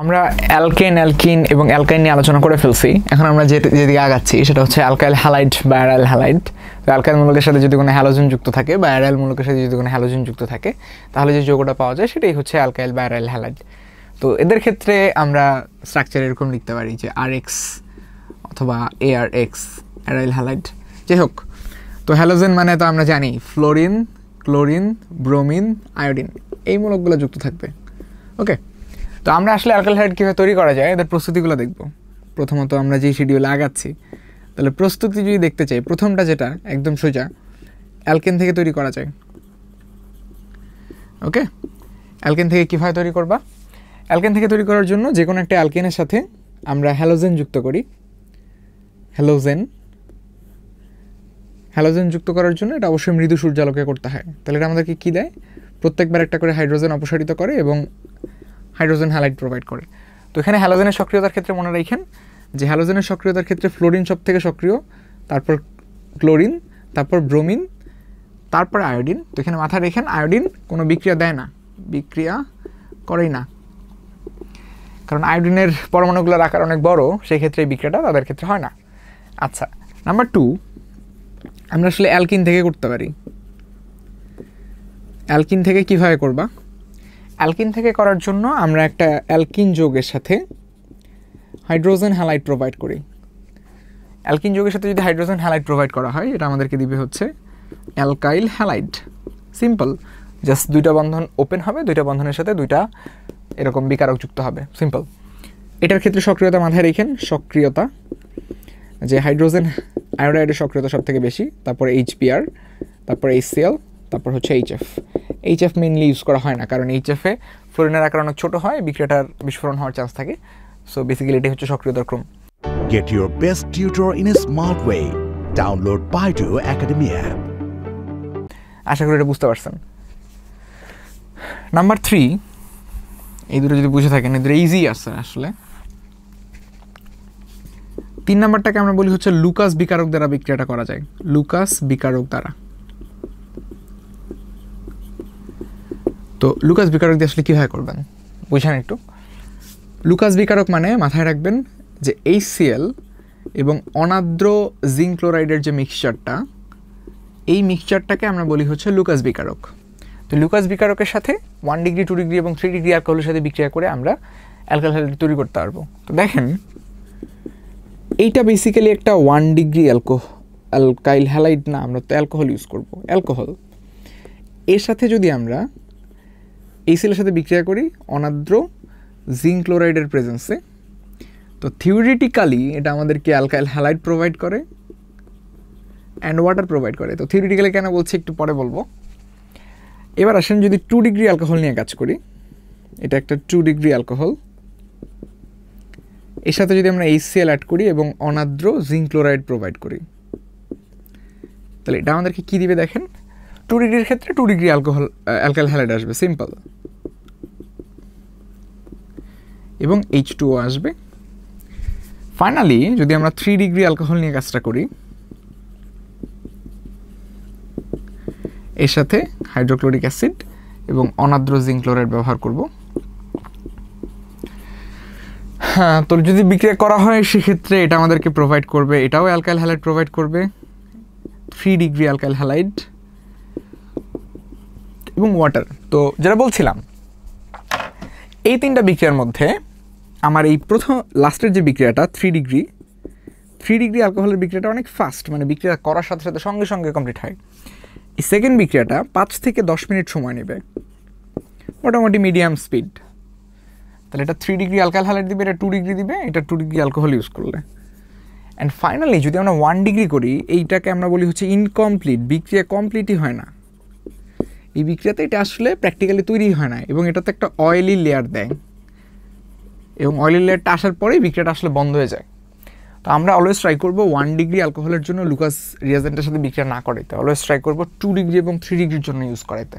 আমরা alkane alkyne এবং অ্যালকাইন নিয়ে আলোচনা করে ফেলছি। এখন আমরা যেদিকে আগাচ্ছি সেটা হচ্ছে অ্যালকাইল হ্যালাইড বা অ্যারাইল হ্যালাইড। তো অ্যালকাইল মূলকের সাথে যদি কোনো হ্যালোজেন যুক্ত থাকে বা অ্যারাইল মূলকের সাথে যদি কোনো হ্যালোজেন যুক্ত থাকে তাহলে যে যৌগটা পাওয়া যায় সেটাই হচ্ছে অ্যালকাইল বা অ্যারাইল হ্যালাইড। তো এদের ক্ষেত্রে আমরা স্ট্রাকচার এরকম লিখতে পারি যে RX অথবা ARX অ্যারাইল হ্যালাইড। যাই হোক, তো হ্যালোজেন মানে তো আমরা জানি ফ্লোরিন, ক্লোরিন, ব্রোমিন, আয়োডিন এই মূলকগুলো যুক্ত থাকবে। ওকে, তো আমরা আসলে অ্যালকাইল হ্যালাইড কীভাবে তৈরি করা যায় এদের প্রস্তুতিগুলো দেখব। প্রথমত আমরা যেই শিডিউলে আগাচ্ছি তাহলে প্রস্তুতি যদি দেখতে চাই, প্রথমটা যেটা একদম সোজা অ্যালকেন থেকে তৈরি করা যায়। ওকে, অ্যালকেন থেকে কীভাবে তৈরি করবা? অ্যালকেন থেকে তৈরি করার জন্য যে কোনো একটা অ্যালকেনের সাথে আমরা হ্যালোজেন যুক্ত করি। হ্যালোজেন যুক্ত করার জন্য এটা অবশ্যই মৃদু সূর্যালোকে করতে হয়। তাহলে এটা আমাদেরকে কী দেয়? প্রত্যেকবার একটা করে হাইড্রোজেন অপসারিত করে এবং হাইড্রোজেন হ্যালাইড প্রোভাইড করে। তো এখানে হ্যালোজেনের সক্রিয়তার ক্ষেত্রে মনে রাখেন যে হ্যালোজেনের সক্রিয়তার ক্ষেত্রে ফ্লোরিন সব থেকে সক্রিয়, তারপর ক্লোরিন, তারপর ব্রোমিন, তারপর আয়োডিন। তো এখানে মাথায় রেখেন আয়োডিন কোনো বিক্রিয়া দেয় না, বিক্রিয়া করেই না, কারণ আয়োডিনের পরমাণুগুলোর আকার অনেক বড়, সেই ক্ষেত্রে এই বিক্রিয়াটা তাদের ক্ষেত্রে হয় না। আচ্ছা, নাম্বার 2, আমরা আসলে অ্যালকিন থেকে করতে পারি। অ্যালকিন থেকে কিভাবে করবা? অ্যালকিন থেকে করার জন্য আমরা একটা অ্যালকিন যৌগের সাথে হাইড্রোজেন হ্যালাইড প্রোভাইড করি। অ্যালকিন যৌগের সাথে যদি হাইড্রোজেন হ্যালাইড প্রোভাইড করা হয় এটা আমাদেরকে দিবে হচ্ছে অ্যালকাইল হ্যালাইড। সিম্পল, জাস্ট দুইটা বন্ধন ওপেন হবে, দুইটা বন্ধনের সাথে দুইটা এরকম বিকারক যুক্ত হবে, সিম্পল। এটার ক্ষেত্রে সক্রিয়তা মাথায় রেখেন, সক্রিয়তা যে হাইড্রোজেন আয়োডাইডের সক্রিয়তা সব থেকে বেশি, তারপর HBr, তারপর HCl, তারপর হচ্ছে HF মেইনলি ইউজ করা হয় না, কারণ HF-এ ফ্লোরিনের আকার অনেক ছোটো হয়, বিক্রিয়াটার বিস্ফোরণ হওয়ার চান্স থাকে। সো বেসিক্যালি এটাই হচ্ছে সক্রিয়তার ক্রম। Get your best tutor in a smart way. Download Baidu Academy app. আশা করি এটা বুঝতে পারছেন। নাম্বার 3, এই দুটো যদি বুঝে থাকেন এদের ইজি আছে আসলে। 3 নাম্বারটাকে আমরা বলি হচ্ছে লুকাস বিকারক দ্বারা বিক্রিয়াটা করা যায়। লুকাস বিকারক দ্বারা। তো লুকাস বিকারক দিয়ে আসলে কীভাবে করবেন বুঝেন একটু। লুকাস বিকারক মানে মাথায় রাখবেন যে HCl এবং অনাদ্র জিঙ্ক ক্লোরাইডের যে মিক্সচারটা, এই মিক্সচারটাকে আমরা বলি হচ্ছে লুকাস বিকারক। তো লুকাস বিকারকের সাথে 1 ডিগ্রি, 2 ডিগ্রি এবং 3 ডিগ্রি অ্যালকোহলের সাথে বিক্রিয়া করে আমরা অ্যালকাইল হ্যালাইড তৈরি করতে পারবো। তো দেখেন এইটা বেসিক্যালি একটা 1 ডিগ্রি অ্যালকাইল হ্যালাইড না, আমরা তো অ্যালকোহল ইউজ করব। অ্যালকোহল এর সাথে যদি আমরা HCl এর সাথে বিক্রিয়া করি অনাদ্র জিঙ্ক ক্লোরাইডের প্রেজেন্সে, তো থিওরিটিক্যালি এটা আমাদেরকে অ্যালকাইল হ্যালাইড প্রোভাইড করে অ্যান্ড ওয়াটার প্রোভাইড করে। তো থিওরিটিক্যালি কেন বলছি একটু পরে বলবো। এবার আসেন যদি 2 ডিগ্রি অ্যালকোহল নিয়ে কাজ করি, এটা একটা 2 ডিগ্রি অ্যালকোহল, এর সাথে যদি আমরা HCl অ্যাড করি এবং অনাদ্র জিঙ্ক ক্লোরাইড প্রোভাইড করি, তাহলে এটা আমাদেরকে কী দিবে দেখেন। 2 ডিগ্রির ক্ষেত্রে 2 ডিগ্রি অ্যালকাইল হ্যালাইড আসবে, সিম্পল, এবং H2O আসবে। ফাইনালি যদি আমরা 3 ডিগ্রি অ্যালকোহল নিয়ে কাজটা করি, এর সাথে হাইড্রোক্লোরিক অ্যাসিড এবং অনাদ্র জিঙ্ক ক্লোরাইড ব্যবহার করব। হ্যাঁ, তো যদি বিক্রিয়া করা হয় সেক্ষেত্রে এটা আমাদেরকে প্রোভাইড করবে, এটাও অ্যালকাইল হ্যালাইড প্রোভাইড করবে 3 ডিগ্রি অ্যালকাইল হ্যালাইড এবং ওয়াটার। তো যেটা বলছিলাম এই 3টা বিক্রিয়ার মধ্যে আমার এই প্রথম লাস্টের যে বিক্রিয়াটা 3 ডিগ্রি অ্যালকোহলের বিক্রিয়াটা অনেক ফাস্ট, মানে বিক্রিয়া করার সাথে সাথে সঙ্গে সঙ্গে কমপ্লিট হয়। এই সেকেন্ড বিক্রিয়াটা 5 থেকে 10 মিনিট সময় নেবে, মোটামুটি মিডিয়াম স্পিড। তাহলে এটা 3 ডিগ্রি অ্যালকাইল হ্যালাইড দিবে, এটা 2 ডিগ্রি দিবে, এটা 2 ডিগ্রি অ্যালকোহল ইউজ করলে। অ্যান্ড ফাইনালি যদি আমরা 1 ডিগ্রি করি, এইটাকে আমরা বলি হচ্ছে ইনকমপ্লিট, বিক্রিয়া কমপ্লিটই হয় না। এই বিক্রিয়াতে এটা আসলে প্র্যাকটিক্যালি তৈরি হয় না এবং এটাতে একটা অয়েলি লেয়ার দেয়, এবং অয়েলি লেয়ারটা আসার পরেই বিক্রিয়াটা আসলে বন্ধ হয়ে যায়। তো আমরা অলওয়েজ ট্রাই করবো 1 ডিগ্রি অ্যালকোহলের জন্য লুকাস রিয়াজেন্টের সাথে বিক্রিয়া না করাইতে, অলওয়েজ ট্রাই করবো 2 ডিগ্রি এবং 3 ডিগ্রির জন্য ইউজ করাইতে।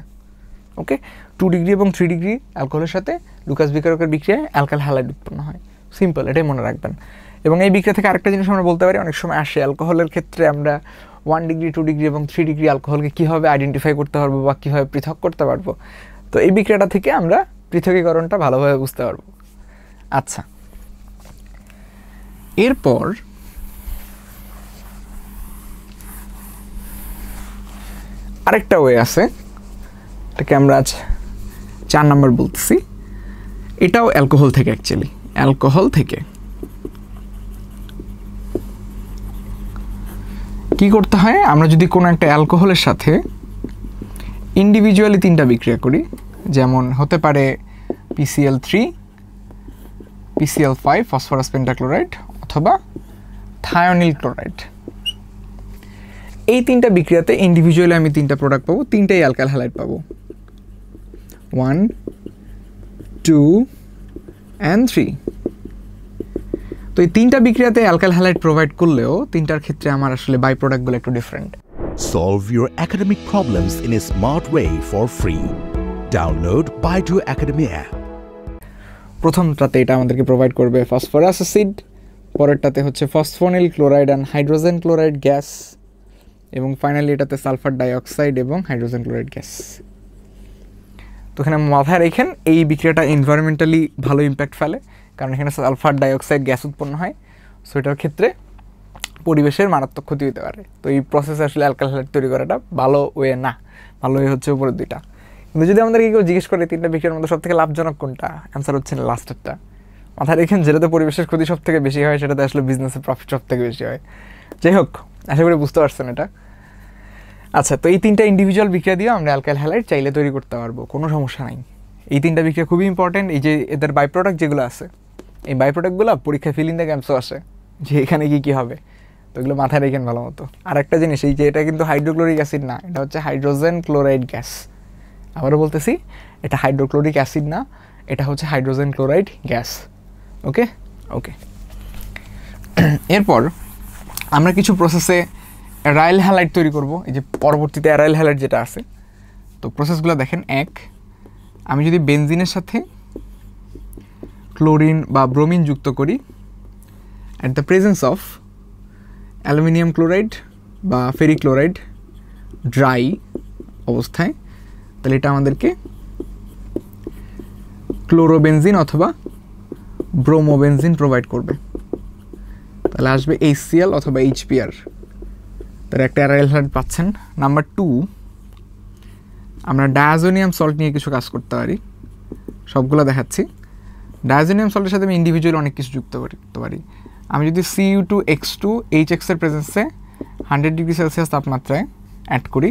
ওকে, 2 ডিগ্রি এবং 3 ডিগ্রি অ্যালকোহলের সাথে লুকাস বিকারকের বিক্রিয়ায় অ্যালকাইল হ্যালাইড উৎপন্ন হয়, সিম্পল, এটাই মনে রাখবেন। এবং এই বিক্রিয়া থেকে আরেকটা জিনিস আমরা বলতে পারি, অনেক সময় আসে অ্যালকোহলের ক্ষেত্রে আমরা 1 ডিগ্রি, 2 ডিগ্রি এবং 3 ডিগ্রি অ্যালকোহলকে কীভাবে আইডেন্টিফাই করতে পারবো বা কীভাবে পৃথক করতে পারবো। তো এই বিক্রিয়াটা থেকে আমরা পৃথকীকরণটা ভালোভাবে বুঝতে পারবো। আচ্ছা, এরপর আরেকটা ওয়ে আছে, এটাকে আমরা আজ 4 নাম্বার বলতেছি। এটাও অ্যালকোহল থেকে, অ্যাকচুয়ালি অ্যালকোহল থেকে কি করতে হয়, আমরা যদি কোনো একটা অ্যালকোহলের সাথে ইন্ডিভিজুয়ালি 3টা বিক্রিয়া করি, যেমন হতে পারে PCl3, PCl5 ফসফরাস পেন্টাক্লোরাইড অথবা থায়োনিল ক্লোরাইড, এই 3টা বিক্রিয়াতে ইন্ডিভিজুয়ালি আমি 3টা প্রোডাক্ট পাবো, 3টাই অ্যালকাইল হ্যালাইড পাবো, 1, 2 and 3। তো এই 3টা বিক্রিয়াতে অ্যালকাইল হ্যালাইড প্রোভাইড করলেও 3টার ক্ষেত্রে আমার আসলে বাই প্রোডাক্টগুলো একটু different. Solve your academic problems in a smart way for free. Download Baidu Academy app. প্রথমটাতে এটা আমাদেরকে প্রোভাইড করবে ফসফরাস অ্যাসিড, পরেরটাতে হচ্ছে phosphoryl chloride and hydrogen chloride gas, এবং ফাইনালি এটাতে সালফার ডাইঅক্সাইড এবং হাইড্রোজেন ক্লোরাইড গ্যাস। তো এখানে মাথায় রেখেন এই বিক্রিয়াটা এনভায়রনমেন্টালি ভালো ইম্প্যাক্ট ফেলে, কারণ এখানে সালফার ডাইঅক্সাইড গ্যাস উৎপন্ন হয়, সো এটার ক্ষেত্রে পরিবেশের মারাত্মক ক্ষতি হতে পারে। তো এই প্রসেসে আসলে অ্যালকাইল হ্যালাইড তৈরি করাটা ভালো ওয়ে না, ভালো ওয়ে হচ্ছে উপরের 2টা। কিন্তু যদি আমাদেরকে কেউ জিজ্ঞেস করে 3টা বিক্রিয়ার মধ্যে সব থেকে লাভজনক কোনটা, অ্যান্সার হচ্ছে লাস্টেরটা। মাথায় রেখেন যেটাতে পরিবেশের ক্ষতি সব থেকে বেশি হয় সেটাতে আসলে বিজনেসের প্রফিট সব থেকে বেশি হয়। যাই হোক, আশা করি বুঝতে পারছেন এটা। আচ্ছা, তো এই 3টা ইন্ডিভিজুয়াল বিক্রিয়া দিয়ে আমরা অ্যালকাইল হ্যালাইড চাইলে তৈরি করতে পারবো, কোনো সমস্যা নাই। এই 3টা বিক্রিয়া খুবই ইম্পর্টেন্ট। এই যে এদের বাই প্রোডাক্ট যেগুলো আছে, এই বাই প্রোডাক্টগুলো পরীক্ষায় ফিল ইন দ্য গ্যাপসও আসে, যে এখানে কী হবে, তো এগুলো মাথায় রেখেন ভালো মতো। আর একটা জিনিস, এই যে এটা কিন্তু হাইড্রোক্লোরিক অ্যাসিড না, এটা হচ্ছে হাইড্রোজেন ক্লোরাইড গ্যাস। আবারও বলতেছি, এটা হাইড্রোক্লোরিক অ্যাসিড না, এটা হচ্ছে হাইড্রোজেন ক্লোরাইড গ্যাস। ওকে ওকে। এরপর আমরা কিছু প্রসেসে অ্যারাইল হ্যালাইড তৈরি করব, এই যে পরবর্তীতে অ্যারাইল হ্যালাইড যেটা আছে। তো প্রসেসগুলো দেখেন, 1, আমি যদি বেনজিনের সাথে ক্লোরিন বা ব্রোমিন যুক্ত করি at the presence of aluminium chloride বা ফেরিক ক্লোরাইড ড্রাই অবস্থায়, তাহলে এটা আমাদেরকে ক্লোরোবেনজিন অথবা ব্রোমোবেনজিন প্রোভাইড করবে। তাহলে আসবে HCl অথবা HBr, তার একটা অ্যারাইল হ্যালাইড পাচ্ছেন। নাম্বার 2, আমরা ডায়াজোনিয়াম সল্ট নিয়ে কিছু কাজ করতে পারি, সবগুলো দেখাচ্ছি। ডায়াজোনিয়াম সল্টের সাথে আমি ইন্ডিভিজুয়ালি অনেক কিছু যুক্ত করতে পারি। আমি যদি Cu2H2HX এর প্রেজেন্সে 100 ডিগ্রি সেলসিয়াস তাপমাত্রায় অ্যাড করি,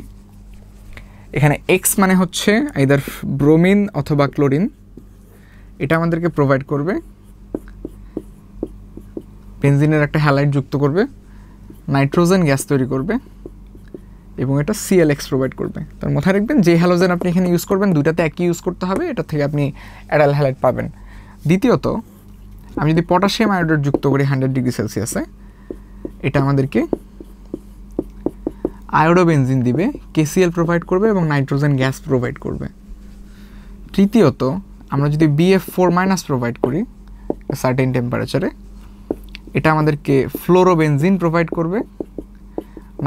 এখানে X মানে হচ্ছে আইদার ব্রোমিন অথবা ক্লোরিন, এটা আমাদেরকে প্রোভাইড করবে বেনজিনের একটা হ্যালাইড যুক্ত করবে, নাইট্রোজেন গ্যাস তৈরি করবে, এবং এটা ClX প্রোভাইড করবে। তার মাথায় রাখবেন যে হ্যালোজেন আপনি এখানে ইউজ করবেন, দুইটাতে একই ইউজ করতে হবে, এটা থেকে আপনি অ্যারাইল হ্যালাইড পাবেন। দ্বিতীয়ত, আমি যদি পটাশিয়াম আয়োডাইড যুক্ত করি 100 ডিগ্রি সেলসিয়াসে, এটা আমাদেরকে আয়োডোবেনজিন দিবে, KCl প্রোভাইড করবে এবং নাইট্রোজেন গ্যাস প্রোভাইড করবে। তৃতীয়ত, আমরা যদি BF4- প্রোভাইড করি সার্টেন টেম্পারেচারে, এটা আমাদেরকে ফ্লোরোবেনজিন প্রোভাইড করবে,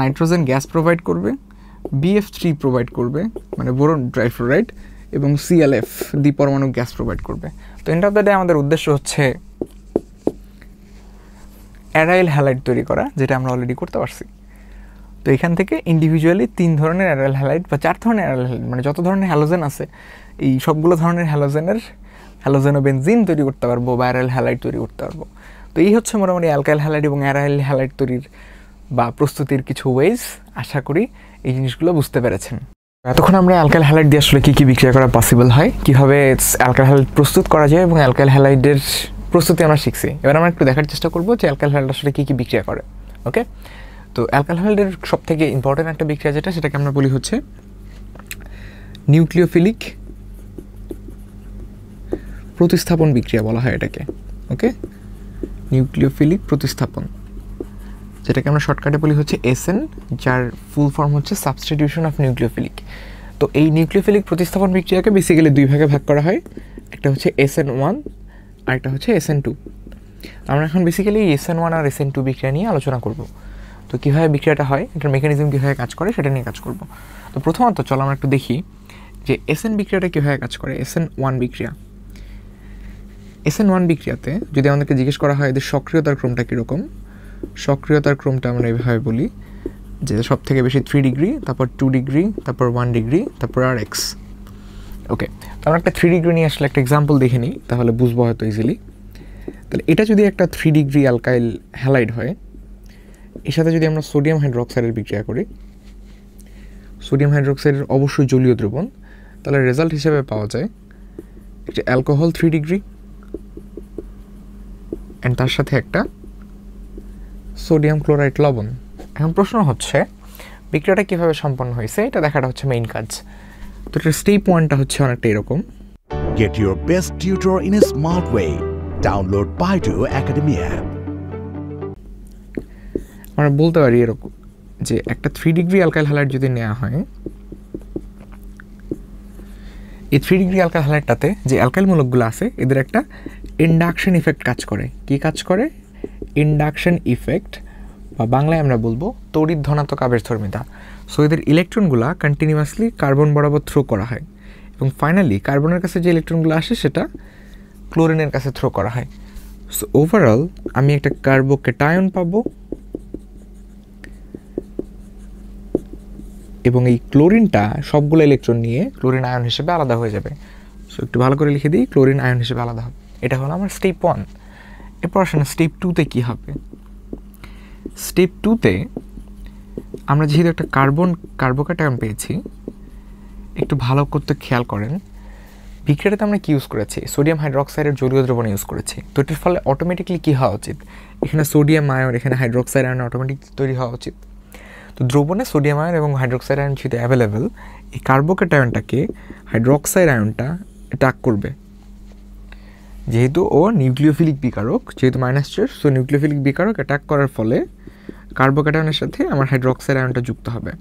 নাইট্রোজেন গ্যাস প্রোভাইড করবে, BF3 প্রোভাইড করবে মানে বোরন ট্রাইফ্লোরাইড, এবং ClF দ্বিপরমাণু গ্যাস প্রোভাইড করবে। তো এন্ড অফ দ্য ডে আমাদের উদ্দেশ্য হচ্ছে অ্যারাইল হ্যালাইড তৈরি করা, যেটা আমরা অলরেডি করতে পারছি। তো এখান থেকে ইন্ডিভিজুয়ালি 3 ধরনের অ্যারাইল হ্যালাইড বা 4 ধরনের অ্যারাইল হ্যালাইড, মানে যত ধরনের হ্যালোজেন আছে এই সবগুলো ধরনের হ্যালোজেনোবেনজিন তৈরি করতে পারবো বা অ্যারাইল হ্যালাইড তৈরি করতে পারবো। তো এই হচ্ছে মোটামুটি অ্যালকাইল হ্যালাইড এবং অ্যারাইল হ্যালাইড তৈরির বা প্রস্তুতির কিছু ওয়েজ। আশা করি এই জিনিসগুলো বুঝতে পেরেছেন। এতক্ষণ আমরা অ্যালকাইল হ্যালাইড দিয়ে আসলে কী কী বিক্রিয়া করা পসিবল হয়, কীভাবে অ্যালকাইল হ্যালাইড প্রস্তুত করা যায় এবং অ্যালকাইল হ্যালাইডের প্রস্তুতি আমরা শিখছি। এবার আমরা একটু দেখার চেষ্টা করবো যে অ্যালকাইল হ্যালাইড আসলে কী কী বিক্রিয়া করে। ওকে, তো অ্যালকাইল হ্যালাইডের সব থেকে ইম্পর্টেন্ট একটা বিক্রিয়া যেটা, সেটাকে আমরা বলি হচ্ছে নিউক্লিওফিলিক প্রতিস্থাপন বিক্রিয়া বলা হয় এটাকে। ওকে, নিউক্লিওফিলিক প্রতিস্থাপন, যেটাকে আমরা শর্টকাটে বলি হচ্ছে SN, যার ফুল ফর্ম হচ্ছে সাবস্টিটিউশন অফ নিউক্লিওফিলিক। তো এই নিউক্লিওফিলিক প্রতিস্থাপন বিক্রিয়াকে বেসিক্যালি 2 ভাগে ভাগ করা হয়, একটা হচ্ছে SN1 আর একটা হচ্ছে SN2। আমরা এখন বেসিক্যালি SN1 আর SN2 বিক্রিয়া নিয়ে আলোচনা করব। তো কীভাবে বিক্রিয়াটা হয়, এটার মেকানিজম কীভাবে কাজ করে সেটা নিয়ে কাজ করব। তো প্রথমত চলো আমরা একটু দেখি যে SN বিক্রিয়াটা কীভাবে কাজ করে। SN1 বিক্রিয়া, SN1 বিক্রিয়াতে যদি আমাদেরকে জিজ্ঞেস করা হয় এদের সক্রিয়তার ক্রমটা কীরকম, সক্রিয়তার ক্রমটা আমরা এইভাবে বলি যে সব থেকে বেশি 3 ডিগ্রি, তারপর 2 ডিগ্রি, তারপর 1 ডিগ্রি, তারপর RX। ওকে, তো আমরা একটা 3 ডিগ্রি নিয়ে আসলে একটা এক্সাম্পল দেখে নিই, তাহলে বুঝবো হয়তো ইজিলি। তাহলে এটা যদি একটা 3 ডিগ্রি অ্যালকাইল হ্যালাইড হয়, এর সাথে যদি আমরা সোডিয়াম হাইড্রোক্সাইডের বিক্রিয়া করি, সোডিয়াম হাইড্রোক্সাইডের অবশ্যই জলীয় দ্রবণ, তাহলে রেজাল্ট হিসেবে পাওয়া যায় একটা অ্যালকোহল 3 ডিগ্রি অ্যান্ড তার সাথে একটা সোডিয়াম ক্লোরাইড লবণ। এখন প্রশ্ন হচ্ছে বিক্রিয়াটা কীভাবে সম্পন্ন হয়েছে এটা দেখাটা হচ্ছে মেইন কাজ। তো এটার স্টেপ 1টা হচ্ছে অনেকটা এরকম। Get your best tutor in a smart way. Download Baidu Academy app. আমরা বলতে পারি এরকম যে একটা 3 ডিগ্রি অ্যালকাইল হ্যালাইড যদি নেওয়া হয়, এই 3 ডিগ্রি অ্যালকাইল হ্যালাইডটাতে যে অ্যালকাইল মূলকগুলো আছে এদের একটা ইন্ডাকশন ইফেক্ট কাজ করে। কি কাজ করে? ইন্ডাকশন ইফেক্ট, বা বাংলায় আমরা বলবো তড়িৎ ধনাত্মক আবেশধর্মিতা। সো এদের ইলেকট্রনগুলো কন্টিনিউয়াসলি কার্বন বরাবর থ্রো করা হয় এবং ফাইনালি কার্বনের কাছে যে ইলেকট্রনগুলো আসে সেটা ক্লোরিনের কাছে থ্রো করা হয়। সো ওভারঅল আমি একটা কার্বোকেটায়ন পাবো এবং এই ক্লোরিনটা সবগুলো ইলেকট্রন নিয়ে ক্লোরিন আয়ন হিসেবে আলাদা হয়ে যাবে। সো একটু ভালো করে লিখে দিই, ক্লোরিন আয়ন হিসেবে আলাদা হবে। এটা হলো আমার স্টেপ 1। এরপর আসলে স্টেপ 2তে কী হবে? স্টেপ 2তে আমরা যেহেতু একটা কার্বোকেটায়ন পেয়েছি, একটু ভালো করতে খেয়াল করেন বিক্রিয়াটাতে আমরা কী ইউজ করেছি? সোডিয়াম হাইড্রোক্সাইডের জলীয় দ্রবণ ইউজ করেছি। তো এটার ফলে অটোমেটিকলি কী হওয়া উচিত? এখানে সোডিয়াম আয়ন, এখানে হাইড্রোক্সাইড আয়ন অটোমেটিক তৈরি হওয়া উচিত। তো দ্রবণে সোডিয়াম আয়ন এবং হাইড্রোক্সাইড আয়ন যেহেতু অ্যাভেলেবেল, এই কার্বোকেটায়নটাকে হাইড্রোক্সাইড আয়নটা অ্যাটাক করবে। যেহেতু ও নিউক্লিওফিলিক বিকারক, যেহেতু -4, সো নিউক্লিওফিলিক বিকারক অ্যাটাক করার ফলে কার্বোকেটায়নের সাথে আমার হাইড্রোক্সাইড আয়নটা যুক্ত হবে।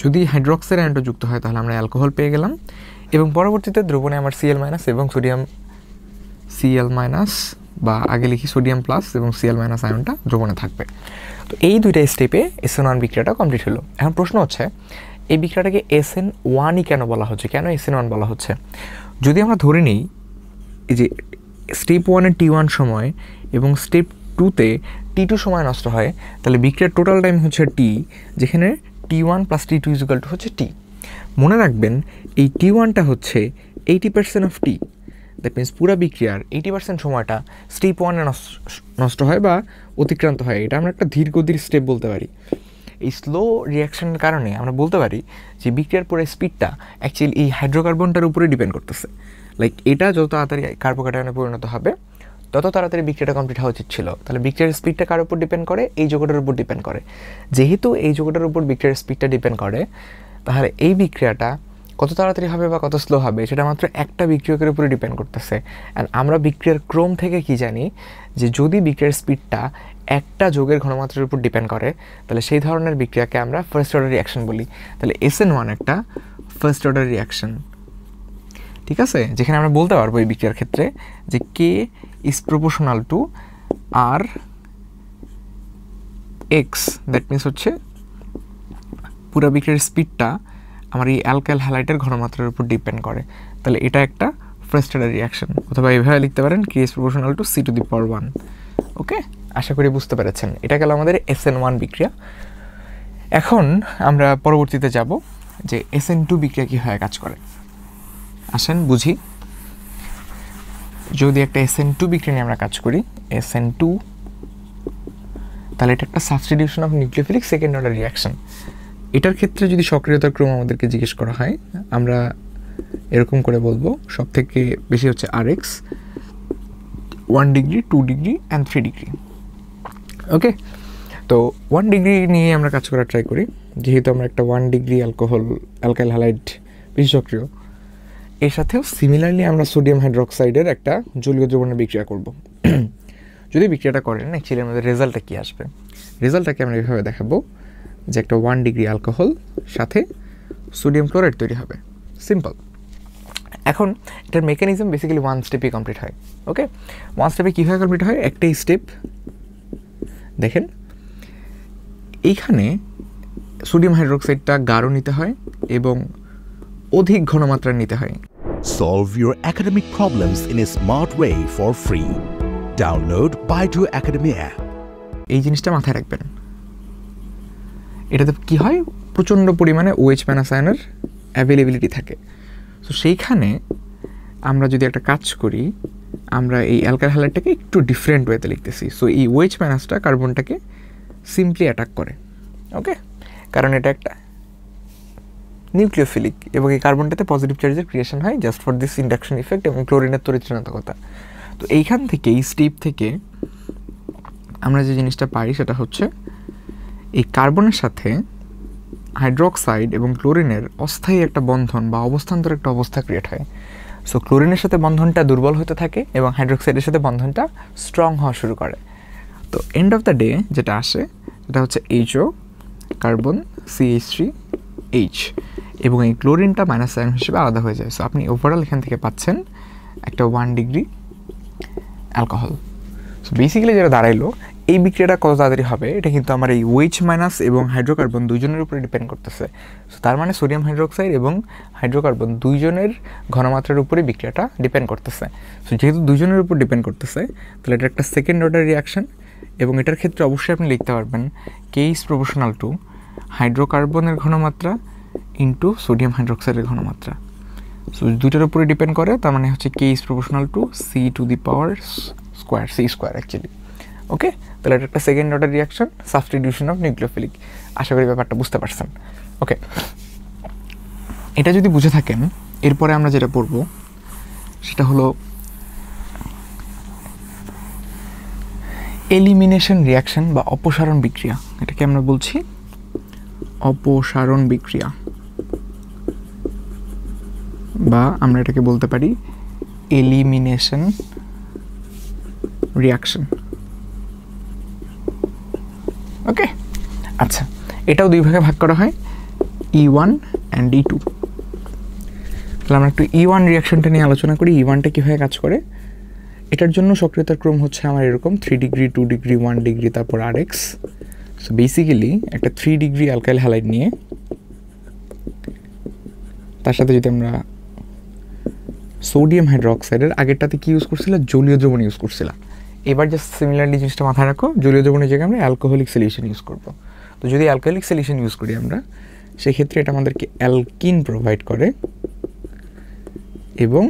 যদি হাইড্রোক্সাইড আয়নটা যুক্ত হয় তাহলে আমরা অ্যালকোহল পেয়ে গেলাম এবং পরবর্তীতে দ্রবণে আমার Cl- এবং সোডিয়াম Cl- বা আগে লিখি সোডিয়াম প্লাস এবং Cl- আয়নটা দ্রবণে থাকবে। তো এই দুইটা স্টেপে SN1 বিক্রিয়াটা কমপ্লিট হলো। এখন প্রশ্ন হচ্ছে এই বিক্রিয়াটাকে SN1ই কেন বলা হচ্ছে, কেন SN1 বলা হচ্ছে? যদি আমরা ধরে নিই এই যে স্টেপ 1-এ T1 সময় এবং স্টেপ 2-তে T2 সময় নষ্ট হয়, তাহলে বিক্রিয়ার টোটাল টাইম হচ্ছে T, যেখানে T1 + T2 = হচ্ছে T। মনে রাখবেন এই T1টা হচ্ছে 80% অফ T। দ্যাট মিনস পুরো বিক্রিয়ার 80% সময়টা স্টেপ 1-এ নষ্ট হয় বা অতিক্রান্ত হয়। এটা আমরা একটা ধীর স্টেপ বলতে পারি। এই স্লো রিয়াকশনের কারণে আমরা বলতে পারি যে বিক্রিয়ার পুরো স্পিডটা অ্যাকচুয়ালি এই হাইড্রোকার্বনটার উপরে ডিপেন্ড করতেছে। লাইক এটা যত তাড়াতাড়ি কার্বোকেটায়নে পরিণত হবে তত তাড়াতাড়ি বিক্রিয়াটা কমপ্লিট হওয়া উচিত ছিল। তাহলে বিক্রিয়ার স্পিডটা কার উপর ডিপেন্ড করে? এই যৌগটার উপর ডিপেন্ড করে। যেহেতু এই যৌগটার উপর বিক্রিয়ার স্পিডটা ডিপেন্ড করে, তাহলে এই বিক্রিয়াটা কত তাড়াতাড়ি হবে বা কত স্লো হবে সেটা মাত্র একটা বিক্রিয়কের উপরে ডিপেন্ড করতেছে। অ্যান্ড আমরা বিক্রিয়ার ক্রম থেকে কি জানি যে যদি বিক্রিয়ার স্পিডটা একটা যৌগের ঘনমাত্রার উপর ডিপেন্ড করে তাহলে সেই ধরনের বিক্রিয়াকে আমরা ফার্স্ট অর্ডার রিয়াকশন বলি। তাহলে SN1 একটা ফার্স্ট অর্ডার রিয়াকশন, ঠিক আছে? যেখানে আমরা বলতে পারবো এই বিক্রিয়ার ক্ষেত্রে যে K is proportional to RX, that means হচ্ছে পুরো বিক্রিয়ার স্পিডটা আমার এই অ্যালকাইল হ্যালাইডের ঘনমাত্রার উপর ডিপেন্ড করে। তাহলে এটা একটা ফার্স্ট অর্ডার রিয়াকশন, অথবা এইভাবে লিখতে পারেন K is proportional to C⁴ ওকে, আশা করি বুঝতে পেরেছেন। এটা গেল আমাদের SN1 বিক্রিয়া। এখন আমরা পরবর্তীতে যাব যে SN2 বিক্রিয়া কীভাবে কাজ করে। আসেন বুঝি। যদি একটা SN2 বিক্রিয়া নিয়ে আমরা কাজ করি, SN2, তাহলে এটা একটা substitution of nucleophilic second order reaction. এটার ক্ষেত্রে যদি সক্রিয়তার ক্রম আমাদেরকে জিজ্ঞেস করা হয়, আমরা এরকম করে বলবো সব থেকে বেশি হচ্ছে RX, 1 degree, 2 degree and 3 degree. Okay, তো 1 ডিগ্রি নিয়ে আমরা কাজ করার ট্রাই করি। যেহেতু আমরা একটা 1 ডিগ্রি অ্যালকাইল হ্যালাইড বেশি সক্রিয়, এর সাথেও সিমিলারলি আমরা সোডিয়াম হাইড্রোক্সাইডের একটা জলীয় দ্রবণের বিক্রিয়া করব। যদি বিক্রিয়াটা করেন অ্যাকচুয়ালি আমাদের রেজাল্টটা কী আসবে? রেজাল্টটাকে আমরা এইভাবে দেখাবো যে একটা 1 ডিগ্রি অ্যালকোহল সাথে সোডিয়াম ক্লোরাইড তৈরি হবে। সিম্পল। এখন এটার মেকানিজম বেসিক্যালি 1 স্টেপেই কমপ্লিট হয়। ওকে, 1 স্টেপে কীভাবে কমপ্লিট হয়? একটাই স্টেপ। দেখেন এইখানে সোডিয়াম হাইড্রোক্সাইডটা গাঢ় নিতে হয় এবং অধিক ঘনমাত্রার নিতে হয়। Solve your academic problems in a smart way for free. Download Baidu Academy app. এই জিনিসটা মাথায় রাখবেন, এটাতে কি হয়, প্রচণ্ড পরিমাণে OH মাইনাস আয়নের অ্যাভেলেবিলিটি থাকে। সো সেইখানে আমরা যদি একটা কাজ করি, আমরা এই অ্যালকাইল হ্যালাইডটাকে একটু ডিফারেন্ট ওয়েতে লিখতেছি। সো এই OH মাইনাসটা কার্বনটাকে সিম্পলি অ্যাটাক করে, ওকে, কারণ এটা একটা নিউক্লিওফিলিক এবং এই কার্বনটাতে পজিটিভ চার্জের ক্রিয়েশন হয় just for this induction effect এবং ক্লোরিনের তড়িৎ-ঋণাত্মকতা। তো এইখান থেকে, এই স্টেপ থেকে আমরা যে জিনিসটা পাই সেটা হচ্ছে এই কার্বনের সাথে হাইড্রোক্সাইড এবং ক্লোরিনের অস্থায়ী একটা বন্ধন বা অবস্থান্তর একটা অবস্থা ক্রিয়েট হয়। সো ক্লোরিনের সাথে বন্ধনটা দুর্বল হতে থাকে এবং হাইড্রোক্সাইডের সাথে বন্ধনটা স্ট্রং হওয়া শুরু করে। তো এন্ড অফ দ্য ডে যেটা আসে সেটা হচ্ছে HO কার্বন CH3H এবং এই ক্লোরিনটা মাইনাস আয়ন হিসেবে আলাদা হয়ে যায়। সো আপনি ওভারঅল এখান থেকে পাচ্ছেন একটা 1 ডিগ্রি অ্যালকোহল। সো বেসিক্যালি যেটা দাঁড়াইলো, এই বিক্রিয়াটা কত তাড়াতাড়ি হবে এটা কিন্তু আমার এই OH মাইনাস এবং হাইড্রোকার্বন দুইজনের উপরে ডিপেন্ড করতেছে। সো তার মানে সোডিয়াম হাইড্রোক্সাইড এবং হাইড্রোকার্বন দুইজনের ঘনমাত্রার উপরে বিক্রিয়াটা ডিপেন্ড করতেছে। সো যেহেতু দুইজনের উপর ডিপেন্ড করতেছে, তাহলে এটা একটা সেকেন্ড অর্ডার রিয়াকশন এবং এটার ক্ষেত্রে অবশ্যই আপনি লিখতে পারবেন K is proportional to হাইড্রোকার্বনের ঘনমাত্রা ইন্টু সোডিয়াম হাইড্রোক্সাইডের ঘনমাত্রা। সো দুইটার উপরে ডিপেন্ড করে, তার মানে হচ্ছে K is proportional to C² C² actually, okay. তাহলে এটা একটা second order reaction, substitution of nucleophilic. আশা করি ব্যাপারটা বুঝতে পারছেন, ওকে। এটা যদি বুঝে থাকেন, এরপরে আমরা যেটা পড়ব সেটা হলো এলিমিনেশন রিয়াকশন বা অপসারণ বিক্রিয়া। এটাকে আমরা বলছি অপসারণ বিক্রিয়া, বা আমরা এটাকে বলতে পারি এলিমিনেশন রিয়াকশন, ওকে। আচ্ছা, এটাও দুই ভাগে ভাগ করা হয়, E1 অ্যান্ড E2। তাহলে আমরা একটু E1 রিয়াকশনটা নিয়ে আলোচনা করি। E1টা কীভাবে কাজ করে, এটার জন্য সক্রিয়তার ক্রম হচ্ছে আমার এরকম 3 ডিগ্রি 2 ডিগ্রি 1 ডিগ্রি তারপর RX। সো বেসিক্যালি একটা 3 ডিগ্রি অ্যালকাইল হ্যালাইড নিয়ে তার সাথে যদি আমরা সোডিয়াম হাইড্রোক্সাইডের, আগেরটাতে কি ইউজ করছিলাম, জলীয় দ্রবণ ইউজ করছিলাম। এবার জাস্ট সিমিলারলি জিনিসটা মাথায় রাখো, জলীয় দ্রবণের জায়গায় আমরা অ্যালকোহলিক সলিউশন ইউজ করব। তো যদি অ্যালকোহলিক সলিউশন ইউজ করি আমরা, সেক্ষেত্রে এটা আমাদেরকে অ্যালকিন প্রোভাইড করে এবং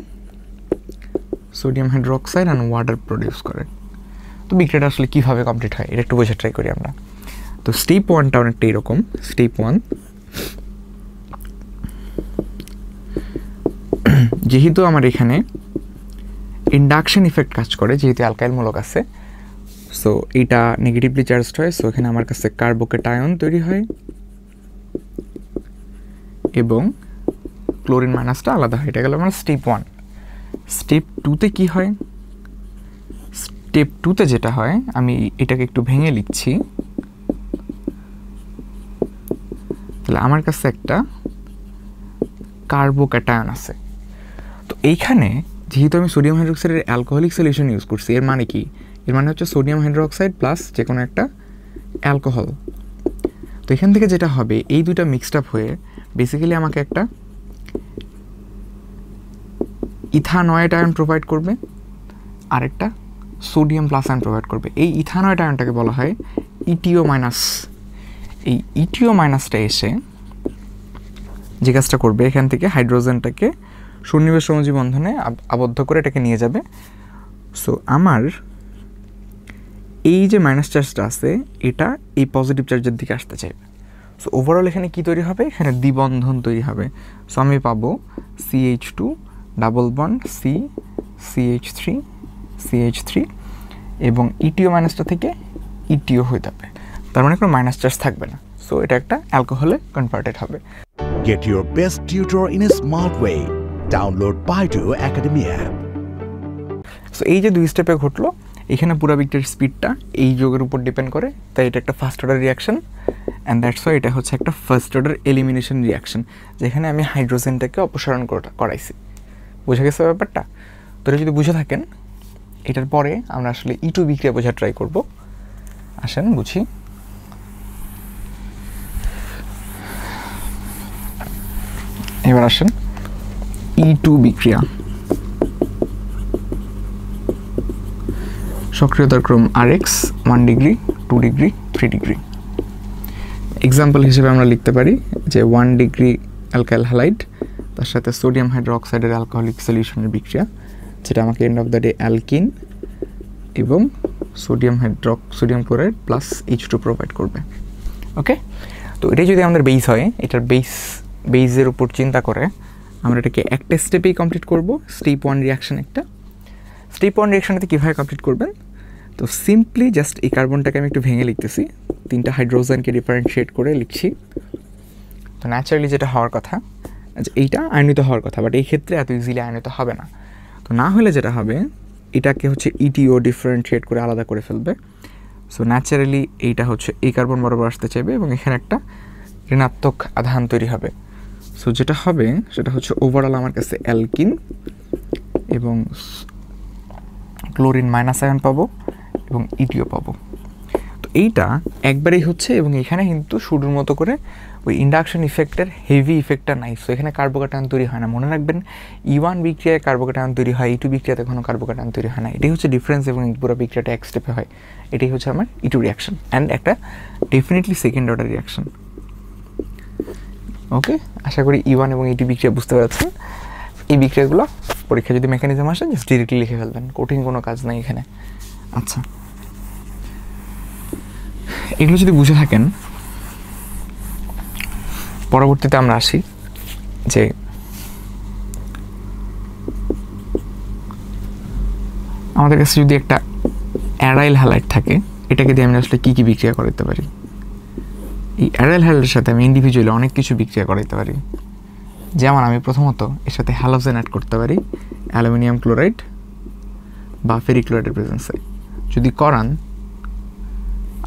sodium hydroxide and water produce করে। তো বিক্রিয়াটা আসলে কীভাবে কমপ্লিট হয় এটা একটু বোঝার ট্রাই করি আমরা। তো স্টেপ 1টা অনেকটা এরকম। স্টেপ 1, যেহেতু আমার এখানে ইন্ডাকশন ইফেক্ট কাজ করে, যেহেতু অ্যালকাইল মূলক আছে, সো এইটা নেগেটিভলি চার্জড হয়। সো এখানে আমার কাছে কার্বোকেটায়ন তৈরি হয় এবং ক্লোরিন মাইনাসটা আলাদা হয়। এটা গেল আমার স্টেপ 1। স্টেপ 2তে কি হয়, স্টেপ 2তে যেটা হয়, আমি এটাকে একটু ভেঙে লিখছি। তাহলে আমার কাছে একটা কার্বোক্যাটায়ন আছে। তো এইখানে যেহেতু আমি সোডিয়াম হাইড্রোক্সাইডের অ্যালকোহলিক সলিউশন ইউজ করছি, এর মানে কি, এর মানে হচ্ছে সোডিয়াম হাইড্রোক্সাইড প্লাস যে কোনো একটা অ্যালকোহল। তো এখান থেকে যেটা হবে, এই দুইটা মিক্সড আপ হয়ে বেসিক্যালি আমাকে একটা ইথানয়েড আয়ন প্রোভাইড করবে আর একটা সোডিয়াম প্লাস আয়ন প্রোভাইড করবে। এই ইথানয়েড আয়নটাকে বলা হয় ইটিও মাইনাস। এই ইটিও মাইনাসটা এসে যে কাজটা করবে, এখান থেকে হাইড্রোজেনটাকে সন্নিবেশ সমযোজী বন্ধনে আবদ্ধ করে এটাকে নিয়ে যাবে। সো আমার এই যে মাইনাস চার্জটা আছে, এটা এই পজিটিভ চার্জের দিকে আসতে চাইবে। সো ওভারঅল এখানে কি তৈরি হবে, এখানে দ্বিবন্ধন তৈরি হবে। সো আমি পাবো CH2 ডাবল বন্ড CH3 এবং ইটিও মাইনাসটা থেকে ইটিও হয়ে যাবে, তার মানে কোনো মাইনাস চার্জ থাকবে না। সো এটা একটা অ্যালকোহলে কনভার্টেড হবে। Get your best tutor in a smart way. Download Baidu Academy app. So এই যে দুই স্টেপে ঘটলো, এখানে পুরো বিক্রিয়ার স্পিডটা এই যোগের উপর ডিপেন্ড করে, তাই এটা একটা first order reaction and that's why এটা হচ্ছে একটা ফার্স্ট অর্ডার এলিমিনেশন রিয়াকশন, যেখানে আমি হাইড্রোজেনটাকে অপসারণ করাইছি। বুঝে গেছে ব্যাপারটা? তো এটা যদি বুঝে থাকেন, এটার পরে আমরা আসলে E2 বিক্রিয়া বোঝার ট্রাই করব। আসেন বুঝি। এবার আসেন E2 বিক্রিয়া, সক্রিয়তার ক্রম Rx 1 degree, 2 degree, 3 degree. Example হিসেবে আমরা লিখতে পারি যে 1 ডিগ্রি অ্যালকাইল হ্যালাইড তার সাথে সোডিয়াম হাইড্রোক্সাইডের অ্যালকোহলিক সলিউশনের বিক্রিয়া, যেটা আমাকে end of the day alkene এবং sodium chloride plus H2 provide করবে। ওকে, তো এটাই যদি আমাদের বেস হয়, এটার বেসের উপর চিন্তা করে আমরা এটাকে একটা স্টেপেই কমপ্লিট করব। স্টেপ 1 রিয়াকশন একটা। স্টেপ 1 রিয়াকশনটাতে কীভাবে কমপ্লিট করবেন? তো সিম্পলি জাস্ট এই কার্বনটাকে আমি একটু ভেঙে লিখতেছি, 3টা হাইড্রোজেনকে ডিফারেন্সিয়েট করে লিখছি। তো ন্যাচারালি যেটা হওয়ার কথা, এইটা আয়নিত হওয়ার কথা, বাট এই ক্ষেত্রে এত ইজিলি আয়নিত হবে না। তো না হলে যেটা হবে, এটাকে হচ্ছে ইটিও ডিফারেন্সিয়েট করে আলাদা করে ফেলবে। সো ন্যাচারালি এইটা হচ্ছে এই কার্বন বরাবর আসতে চাইবে এবং এখানে একটা ঋণাত্মক আধান তৈরি হবে। সো যেটা হবে সেটা হচ্ছে ওভারঅল আমার কাছে অ্যালকিন এবং ক্লোরিন -আয়ন পাবো এবং ইটিও পাবো। তো এইটা একবারেই হচ্ছে এবং এখানে কিন্তু শুরুর মতো করে ওই ইন্ডাকশন ইফেক্টের হেভি ইফেক্টটা নাই। সো এখানে কার্বোক্যাটায়ন তৈরি হয় না। মনে রাখবেন, E1 বিক্রিয়ায় কার্বোক্যাটায়ন তৈরি হয়, E2 বিক্রিয়াতে কোনো কার্বোক্যাটায়ন তৈরি হয় না। এটাই হচ্ছে ডিফারেন্স এবং পুরো বিক্রিয়াটা এক স্টেপে হয়। এটাই হচ্ছে আমার E2 রিয়াকশন অ্যান্ড একটা ডেফিনেটলি সেকেন্ড অর্ডার রিয়াকশন। ওকে, আশা করি E1 এবং E2 বিক্রিয়া বুঝতে পারছেন। এই বিক্রিয়াগুলো পরীক্ষা যদি মেকানিজম আসে জাস্ট ডিরেক্টলি লিখে ফেলবেন, কঠিন কোনো কাজ নেই এখানে। আচ্ছা, এগুলো যদি বুঝে থাকেন, পরবর্তীতে আমরা আসি যে আমাদের কাছে যদি একটা অ্যারাইল হ্যালাইড থাকে, এটাকে দিয়ে আমি আসলে কী কী বিক্রিয়া করাতে পারি। এই অ্যারাইল হ্যালাইডের সাথে আমি ইন্ডিভিজুয়ালি অনেক কিছু বিক্রিয়া করাতে পারি। যেমন আমি প্রথমত এর সাথে হ্যালোজেন অ্যাড করতে পারি, অ্যালুমিনিয়াম ক্লোরাইড বা ফেরিক ক্লোরাইডের প্রেজেন্সে। যদি করান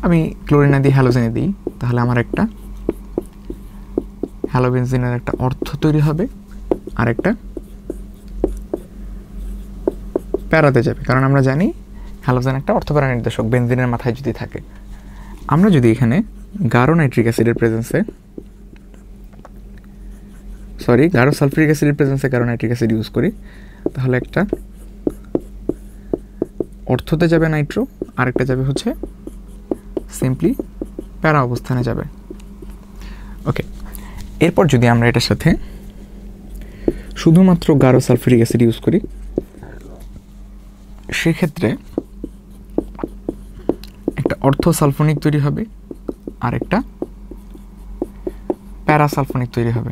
আমি ক্লোরিনা দিয়ে হ্যালোজেনে দিই, তাহলে আমার একটা হ্যালোবেনজিনের একটা অর্থ তৈরি হবে আর একটা প্যারাতে যাবে, কারণ আমরা জানি হ্যালোজেন একটা অর্থপ্যারা নির্দেশক বেনজিনের মাথায় যদি থাকে। আমরা যদি এখানে গাঢ় সালফিউরিক অ্যাসিডের প্রেজেন্সে গাঢ় নাইট্রিক অ্যাসিড ইউজ করি, তাহলে একটা অর্থতে যাবে নাইট্রো, আরেকটা যাবে হচ্ছে সিম্পলি প্যারা অবস্থানে যাবে। ওকে, এরপর যদি আমরা এটার সাথে শুধুমাত্র গাঢ় সালফিউরিক অ্যাসিড ইউজ করি, সেক্ষেত্রে একটা অর্থোসালফোনিক তৈরি হবে আর একটা প্যারাসালফোনিক তৈরি হবে।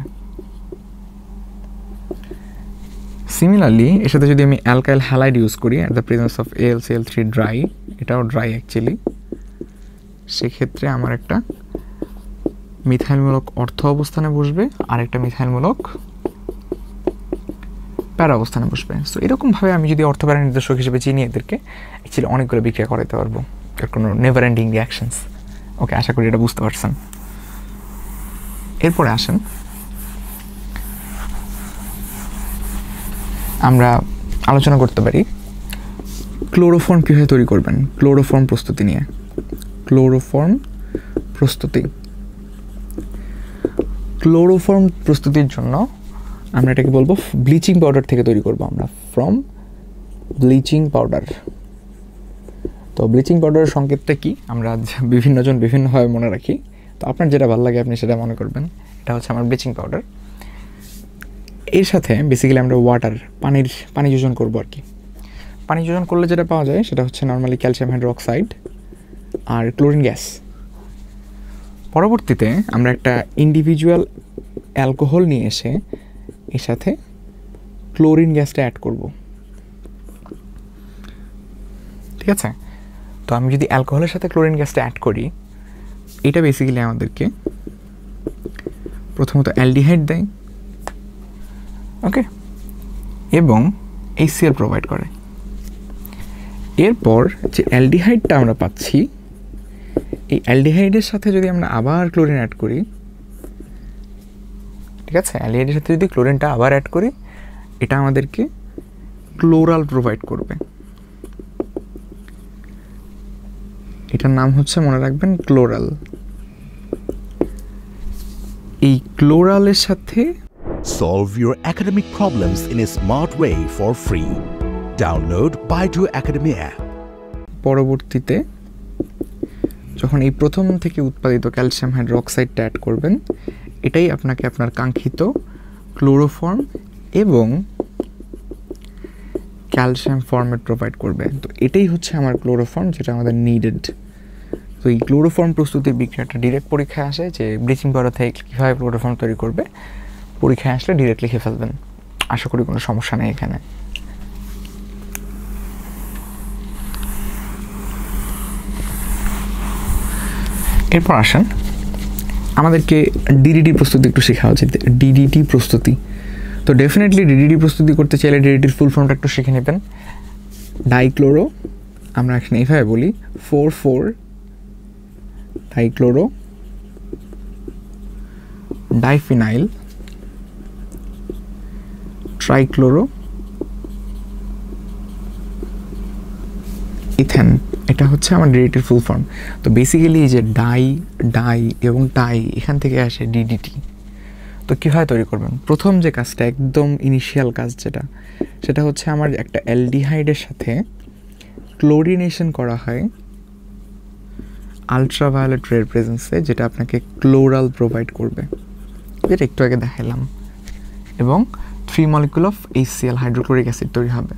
সিমিলারলি এর সাথে যদি আমি অ্যালকাইল হ্যালাইড ইউজ করি at the presence of AlCl3 dry, এটাও ড্রাই অ্যাকচুয়ালি, সেক্ষেত্রে আমার একটা মিথাইলমূলক অর্থ অবস্থানে বসবে আর একটা মিথাইলমূলক প্যারা অবস্থানে বসবে। সো এরকমভাবে আমি যদি অর্থ প্যারা নির্দেশক হিসেবে চিনি এদেরকে, অ্যাকচুয়ালি অনেকগুলো বিক্রিয়া করাতে পারবো, এর কোনো নেভার এন্ডিং রিয়াকশনস। ওকে, আশা করি এটা বুঝতে পারছেন। এরপরে আসেন আমরা আলোচনা করতে পারি ক্লোরোফর্ম কীভাবে তৈরি করবেন। ক্লোরোফর্ম প্রস্তুতি নিয়ে, ক্লোরোফর্ম প্রস্তুতির জন্য আমরা এটাকে বলবো ব্লিচিং পাউডার থেকে তৈরি করব আমরা, ফ্রম ব্লিচিং পাউডার। তো ব্লিচিং পাউডারের সংকেতটা কি আমরা বিভিন্নজন বিভিন্নভাবে মনে রাখি, তো আপনার যেটা ভালো লাগে আপনি সেটা মনে করবেন। এটা হচ্ছে আমার ব্লিচিং পাউডার। এর সাথে বেসিক্যালি আমরা পানি যোজন করবো আর কি। পানি যোজন করলে যেটা পাওয়া যায় সেটা হচ্ছে নর্মালি ক্যালসিয়াম হাইড্রোক্সাইড আর ক্লোরিন গ্যাস। পরবর্তীতে আমরা একটা ইন্ডিভিজুয়াল অ্যালকোহল নিয়ে এসে এর সাথে ক্লোরিন গ্যাসটা অ্যাড করব, ঠিক আছে। তো আমি যদি অ্যালকোহলের সাথে ক্লোরিন গ্যাসটা অ্যাড করি, এটা বেসিক্যালি আমাদেরকে প্রথমত অ্যালডিহাইড দেয়, ওকে, এবং HCl প্রোভাইড করে। এরপর যে অ্যালডিহাইডটা আমরা পাচ্ছি, এই অ্যালডিহাইডের সাথে যদি আমরা আবার ক্লোরিন অ্যাড করি, ঠিক আছে, অ্যালডিহাইডের সাথে যদি ক্লোরিনটা আবার অ্যাড করি, এটা আমাদেরকে ক্লোরাল প্রোভাইড করবে। এটার নাম হচ্ছে, মনে রাখবেন, ক্লোরাল। এই ক্লোরালের সাথে Solve your academic problems in a smart way for free. Download Baidu Academy app. পরবর্তীতে যখন এই প্রথম থেকে উৎপাদিত ক্যালসিয়াম হাইড্রোক্সাইডটা অ্যাড করবেন, এটাই আপনাকে আপনার কাঙ্ক্ষিত ক্লোরোফর্ম এবং ক্যালসিয়াম ফর্মেট প্রোভাইড করবে। তো এটাই হচ্ছে আমার ক্লোরোফর্ম, যেটা আমাদের নিডেড। তো এই ক্লোরোফর্ম প্রস্তুতির বিক্রিয়াটা ডিরেক্ট পরীক্ষায় আসে, যে ব্লিচিং পাউডার থেকে কীভাবে ক্লোরোফর্ম তৈরি করবে, পরীক্ষায় আসলে ডিরেক্ট লিখে ফেলবেন। আশা করি কোনো সমস্যা নেই এখানে। এরপর আসেন, আমাদেরকে ডিডিটি প্রস্তুতি একটু শেখা উচিত। ডিডিটি প্রস্তুতি, তো ডেফিনেটলি ডিডিটি প্রস্তুতি করতে চাইলে ডিডিটির ফুল ফর্মটা একটু শিখে নেবেন। ডাইক্লোরো, আমরা এখানে এইভাবে বলি 4,4 ডাইক্লোরো ডাইফিনাইল ট্রাইক্লোরো ইথেন, এটা হচ্ছে আমার ডিডিটির ফুল ফর্ম। তো বেসিক্যালি এই যে ডাই এবং টাই, এখান থেকে আসে ডিডিটি। তো কীভাবে তৈরি করবেন? প্রথম যে কাজটা, একদম ইনিশিয়াল কাজ সেটা হচ্ছে আমার একটা অ্যালডিহাইডের সাথে ক্লোরিনেশন করা হয় আলট্রাভায়োলেট রের প্রেজেন্সে, যেটা আপনাকে ক্লোরাল প্রোভাইড করবে, যেটা একটু আগে দেখালাম, এবং 3 molecule of HCl hydrochloric acid তৈরি হবে।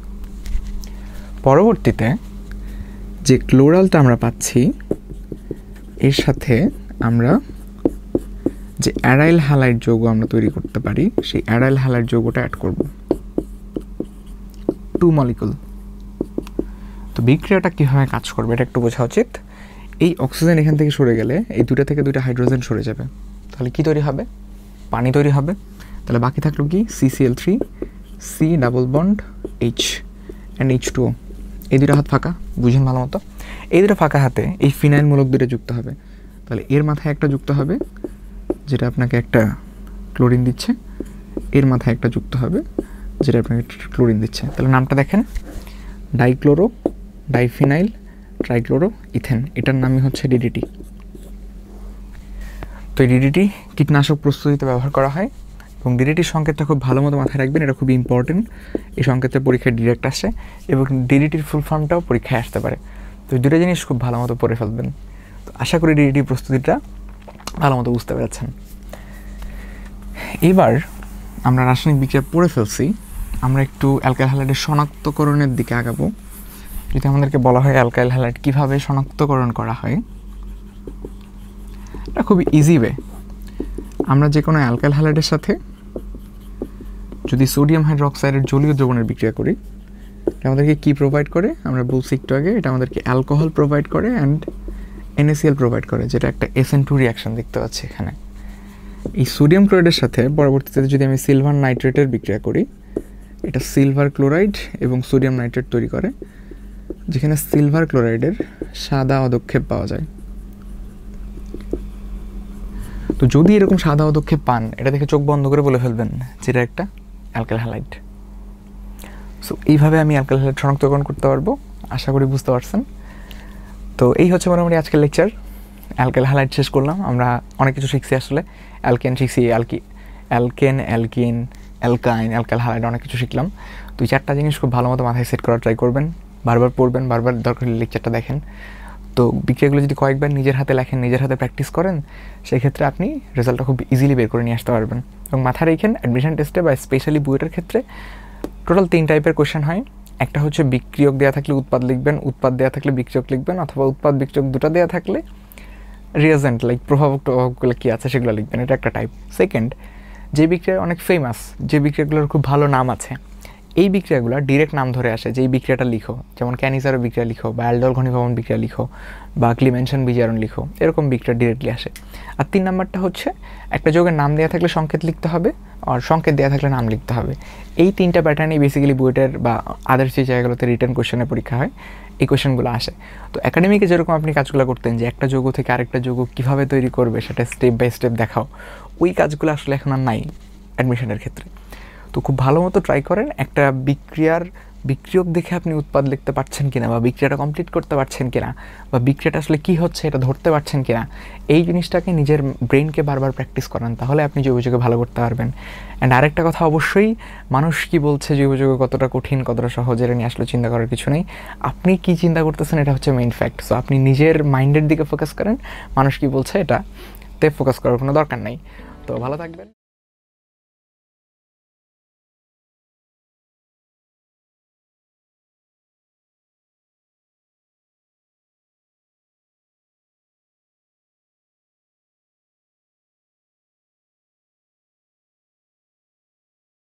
পরবর্তীতে যে ক্লোরালটা আমরা পাচ্ছি, এর সাথে আমরা যে অ্যারাইল হ্যালাইড যৌগ আমরা তৈরি করতে পারি, সেই অ্যারাইল হ্যালাইড যৌগটা অ্যাড করব 2 মলিকুল। তো বিক্রিয়াটা কীভাবে কাজ করবে এটা একটু বোঝা উচিত। এই অক্সিজেন এখান থেকে সরে গেলে এই দুটা থেকে দুইটা হাইড্রোজেন সরে যাবে, তাহলে কি তৈরি হবে? পানি তৈরি হবে। তাহলে বাকি থাকলো কি? CCl3, C double bond H and H2O। এই দুটো হাত ফাঁকা, বুঝেন ভালো মতো। এই দুটো ফাঁকা হাতে এই ফিনাইল মূলক দুটো যুক্ত হবে। তাহলে এর মাথায় একটা যুক্ত হবে, যেটা আপনাকে একটা ক্লোরিন দিচ্ছে, এর মাথায় একটা যুক্ত হবে, যেটা আপনাকে ক্লোরিন দিচ্ছে। তাহলে নামটা দেখেন, ডাইক্লোরো ডাইফিনাইল ট্রাইক্লোরো ইথেন, এটার নামই হচ্ছে ডিডিটি। তো এই ডিডিটি কীটনাশক প্রস্তুতিতে ব্যবহার করা হয়, এবং ডিডিটির সংকেতটা খুব ভালো মতো মাথায় রাখবেন, এটা খুবই ইম্পর্টেন্ট। এই সংকেতের পরীক্ষায় ডিরেক্ট আসে, এবং ডিডিটির ফুল ফর্মটাও পরীক্ষায় আসতে পারে। তো দুটো জিনিস খুব ভালো মতো পড়ে ফেলবেন। তো আশা করি ডিডিটি প্রস্তুতিটা ভালো মতো বুঝতে পেরেছেন। এবার আমরা রাসায়নিক বিক্রিয়া পড়ে ফেলছি, আমরা একটু অ্যালকাইল হ্যালাইডের শনাক্তকরণের দিকে আগাবো। যদি আমাদেরকে বলা হয় অ্যালকাইল হ্যালাইড কীভাবে শনাক্তকরণ করা হয়, এটা খুবই ইজি ওয়ে। আমরা যে কোনো অ্যালকাইল হ্যালাইডের সাথে যদি সোডিয়াম হাইড্রোক্সাইডের জলীয় দ্রবণের বিক্রিয়া করি, এটা আমাদেরকে কী প্রোভাইড করে? আমরা বলছি একটু আগে, এটা আমাদেরকে অ্যালকোহল প্রোভাইড করে অ্যান্ড NaCl প্রোভাইড করে, যেটা একটা SN2 রিয়াকশন দেখতে পাচ্ছি এখানে। এই সোডিয়াম ক্লোরাইডের সাথে পরবর্তীতে যদি আমি সিলভার নাইট্রেটের বিক্রিয়া করি, এটা সিলভার ক্লোরাইড এবং সোডিয়াম নাইট্রেট তৈরি করে, যেখানে সিলভার ক্লোরাইডের সাদা অদক্ষেপ পাওয়া যায়। তো যদি এরকম সাদা অদক্ষেপ পান, এটা দেখে চোখ বন্ধ করে বলে ফেলবেন যেটা একটা অ্যালকাইল হ্যালাইড। সো এইভাবে আমি অ্যালকাইল হ্যালাইড শনাক্তকরণ করতে পারবো। আশা করি বুঝতে পারছেন। তো এই হচ্ছে মোটামুটি আজকের লেকচার। অ্যালকাইল হ্যালাইড শেষ করলাম। আমরা অনেক কিছু শিখছি আসলে। অ্যালকেন শিখছি, অ্যালকেন, অ্যালকিন, অ্যালকাইন, অ্যালকাইল হ্যালাইড অনেক কিছু শিখলাম। তো এই 4টা জিনিস খুব ভালো মতো মাথায় সেট করার ট্রাই করবেন, বারবার পড়বেন, বারবার দরকার হলে লেকচারটা দেখেন। তো বিক্রিয়াগুলো যদি কয়েকবার নিজের হাতে লেখেন, নিজের হাতে প্র্যাকটিস করেন, সেক্ষেত্রে আপনি রেজাল্টটা খুব ইজিলি বের করে নিয়ে আসতে পারবেন। এবং মাথায় রেখেন, অ্যাডমিশন টেস্টে বা স্পেশালি বুয়েটের ক্ষেত্রে টোটাল 3 টাইপের কোয়েশ্চেন হয়। একটা হচ্ছে বিক্রিয়ক দেওয়া থাকলে উৎপাদ লিখবেন, উৎপাদ দেওয়া থাকলে বিক্রিয়ক লিখবেন, অথবা উৎপাদ বিক্রিয়ক দুটো দেওয়া থাকলে রিয়েজেন্ট লাইক প্রভাবকগুলো কী আছে সেগুলো লিখবেন, এটা একটা টাইপ। সেকেন্ড, যে বিক্রিয়া অনেক ফেমাস, যে বিক্রিয়াগুলোর খুব ভালো নাম আছে, এই বিক্রিয়াগুলো ডিরেক্ট নাম ধরে আসে, যেই বিক্রিয়াটা লিখো, যেমন ক্যানিজারো বিক্রিয়া লিখো, বা অ্যালডোল ঘনীভবন বিক্রিয়া লিখো, বা ক্লিমেনশন বিজারণ লিখো, এরকম বিক্রিয়া ডিরেক্টলি আসে। আর 3 নাম্বারটা হচ্ছে একটা যোগের নাম দেওয়া থাকলে সংকেত লিখতে হবে, আর সংকেত দেওয়া থাকলে নাম লিখতে হবে। এই 3টা প্যাটার্নই বেসিক্যালি বুয়েটের বা আদার্স যে জায়গাগুলোতে রিটার্ন কোয়েশ্চেনের পরীক্ষা হয়, এই কোয়েশ্চেনগুলো আসে। তো একাডেমিকে যেরকম আপনি কাজগুলো করতেন, যে একটা যৌগ থেকে আরেকটা যৌগ কীভাবে তৈরি করবে সেটা স্টেপ বাই স্টেপ দেখাও, ওই কাজগুলো আসলে এখন আর নাই অ্যাডমিশনের ক্ষেত্রে। তো খুব ভালো মতো ট্রাই করেন একটা বিক্রিয়ার বিক্রিয়ক দেখে আপনি উৎপাদ লিখতে পারছেন কিনা, বা বিক্রিয়াটা কমপ্লিট করতে পারছেন কিনা, বা বিক্রিয়াটা আসলে কী হচ্ছে এটা ধরতে পারছেন কিনা, এই জিনিসটাকে নিজের ব্রেনকে বারবার প্র্যাকটিস করান, তাহলে আপনি জৈব যৌগে ভালো করতে পারবেন। অ্যান্ড আরেকটা কথা, অবশ্যই মানুষ কি বলছে জৈব যৌগ কতটা কঠিন কতটা সহজ এটা নিয়ে আসলে চিন্তা করার কিছু নেই। আপনি কি চিন্তা করতেছেন এটা হচ্ছে মেইন ফ্যাক্ট। সো আপনি নিজের মাইন্ডের দিকে ফোকাস করেন, মানুষ কি বলছে এটাতে ফোকাস করার কোনো দরকার নেই। তো ভালো থাকবেন।